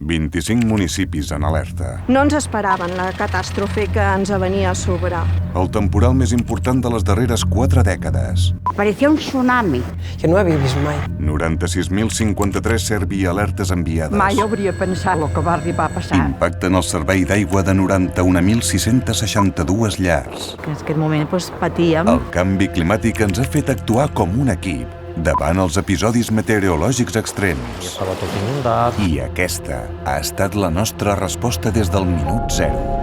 25 municipis en alerta. No ens esperaven la catàstrofe que ens venia a sobre. El temporal més important de les darreres 4 dècades. Parecía un tsunami. Que no ho havia vist mai. 96.053 Servi alertes enviades. Mai hauria pensat el que va arribar a passar. Impacte en el servei d'aigua de 91.662 llars. En aquest moment patíem. El canvi climàtic ens ha fet actuar com un equip davant els episodis meteorològics extrems. Estava tot inundat. I aquesta ha estat la nostra resposta des del minut 0.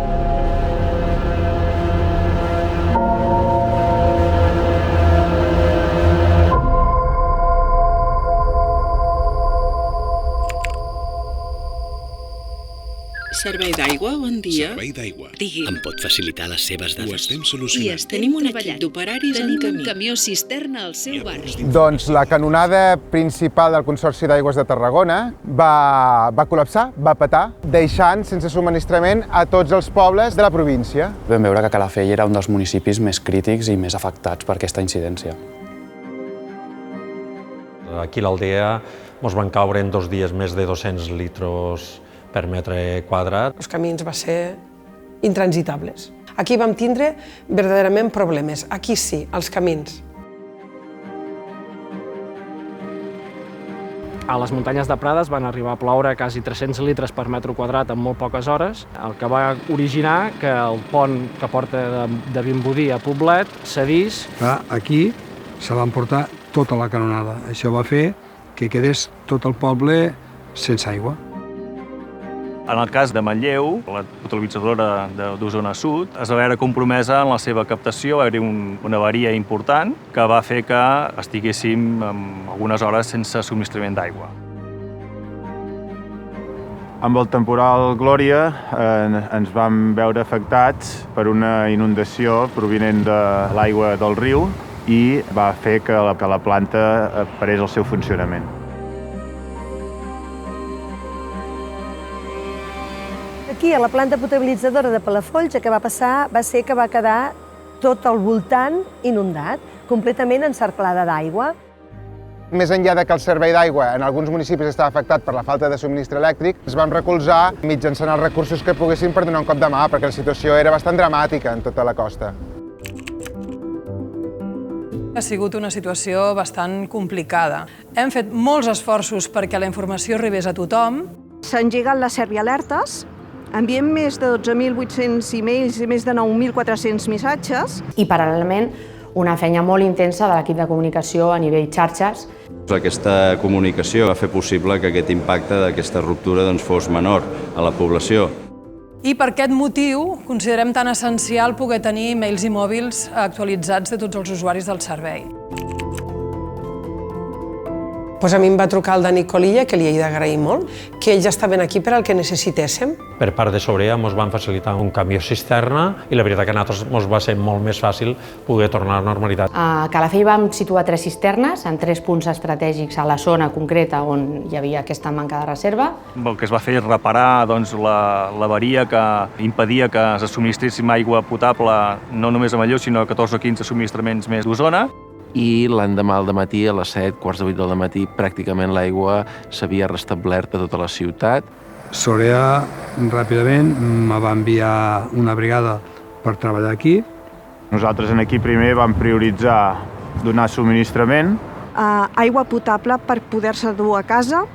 Servei d'aigua, bon dia. Servei d'aigua. Digui. Em pot facilitar les seves dades? Ho estem solucionant. Tenim un equip d'operaris en camí. Tenim un camió cisterna al seu barri. Doncs la canonada principal del Consorci d'Aigües de Tarragona va col·lapsar, va petar, deixant sense subministrament a tots els pobles de la província. Vam veure que Calafell era un dels municipis més crítics i més afectats per aquesta incidència. Aquí a l'aldea ens van caure en 2 dies més de 200 litres per metre quadrat. Els camins van ser intransitables. Aquí vam tindre verdaderament problemes. Aquí sí, els camins. A les muntanyes de Prades van arribar a ploure quasi 300 litres per metre quadrat en molt poques hores, el que va originar que el pont que porta de Vimbodí a Poblet cedís. Aquí se van portar tota la canonada. Això va fer que quedés tot el poble sense aigua. En el cas de Manlleu, la potabilitzadora d'Osona Sud es va veure compromesa en la seva captació, va haver-hi una avaria important que va fer que estiguéssim algunes hores sense subministrament d'aigua. Amb el temporal Glòria ens vam veure afectats per una inundació provinent de l'aigua del riu i va fer que la planta parés el seu funcionament. Aquí, a la planta potabilitzadora de Palafolls, el que va passar va ser que va quedar tot el voltant inundat, completament encerclada d'aigua. Més enllà que el servei d'aigua en alguns municipis estava afectat per la falta de subministre elèctric, ens vam recolzar mitjançant els recursos que poguéssim per donar un cop de mà, perquè la situació era bastant dramàtica en tota la costa. Ha sigut una situació bastant complicada. Hem fet molts esforços perquè la informació arribés a tothom. S'han engegat les Servi alertes, enviem més de 12.800 e-mails i més de 9.400 missatges. I paral·lelament una feina molt intensa de l'equip de comunicació a nivell xarxes. Aquesta comunicació va fer possible que aquest impacte d'aquesta ruptura fos menor a la població. I per aquest motiu considerem tan essencial poder tenir e-mails i mòbils actualitzats de tots els usuaris del servei. A mi em va trucar el Dani Colilla, que li he d'agrair molt, que ells estaven aquí per al que necessitéssim. Per part de Sobrera ens van facilitar un camió cisterna i la veritat que a nosaltres ens va ser molt més fàcil poder tornar a la normalitat. A Calafell vam situar 3 cisternes en 3 punts estratègics a la zona concreta on hi havia aquesta manca de reserva. El que es va fer és reparar l'avaria que impedia que es subministréssim aigua potable no només a Manlleu, sinó a 14 o 15 subministraments més d'Osona. I l'endemà al dematí, a les 7, quarts de 8 del dematí, pràcticament l'aigua s'havia restablert a tota la ciutat. Sorea ràpidament me va enviar una brigada per treballar aquí. Nosaltres aquí primer vam prioritzar donar subministrament. Aigua potable per poder-se dur a casa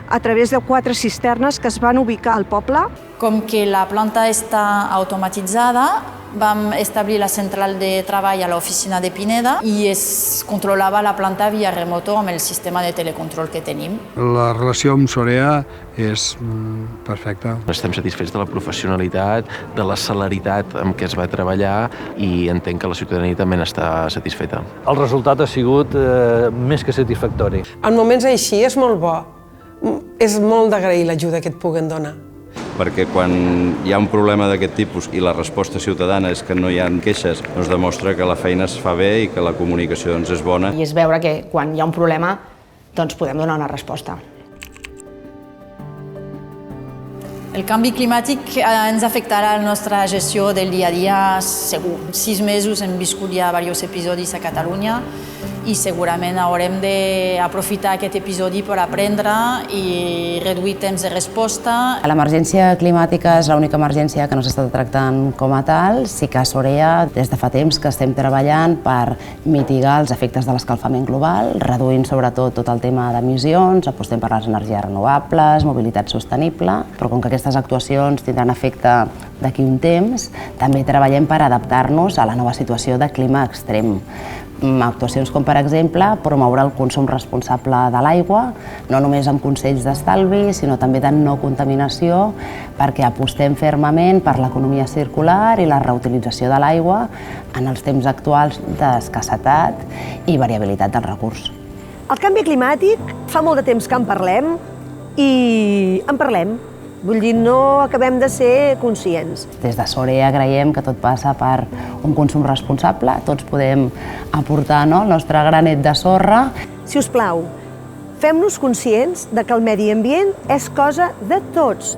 a través de 4 cisternes que es van ubicar al poble. Com que la planta està automatitzada, vam establir la central de treball a l'oficina de Pineda i es controlava la planta via remoto amb el sistema de telecontrol que tenim. La relació amb Sorea és perfecta. Estem satisfets de la professionalitat, de la celeritat amb què es va treballar i entenc que la ciutadania també n'està satisfeta. El resultat ha sigut més que satisfactori. En moments així és molt bo. És molt d'agrair l'ajuda que et puguen donar. Perquè quan hi ha un problema d'aquest tipus i la resposta ciutadana és que no hi ha queixes, demostra que la feina es fa bé i que la comunicació és bona. I és veure que quan hi ha un problema podem donar una resposta. El canvi climàtic ens afectarà la nostra gestió del dia a dia segur. 6 mesos hem viscut ja diversos episodis a Catalunya i segurament haurem d'aprofitar aquest episodi per aprendre i reduir temps de resposta. L'emergència climàtica és l'única emergència que no s'està tractant com a tal. Sí que a Sorea des de fa temps que estem treballant per mitigar els efectes de l'escalfament global, reduint sobretot tot el tema d'emissions, apostem per les energies renovables, mobilitat sostenible, però com que aquestes actuacions tindran efecte d'aquí un temps, també treballem per adaptar-nos a la nova situació de clima extrem. Actuacions com, per exemple, promoure el consum responsable de l'aigua, no només amb consells d'estalvi, sinó també de no contaminació, perquè apostem fermament per l'economia circular i la reutilització de l'aigua en els temps actuals d'escassetat i variabilitat del recurs. El canvi climàtic fa molt de temps que en parlem i en parlem. Vull dir, no acabem de ser conscients. Des de Sorea creiem que tot passa per un consum responsable, tots podem aportar el nostre granet de sorra. Si us plau, fem-nos conscients de que el medi ambient és cosa de tots.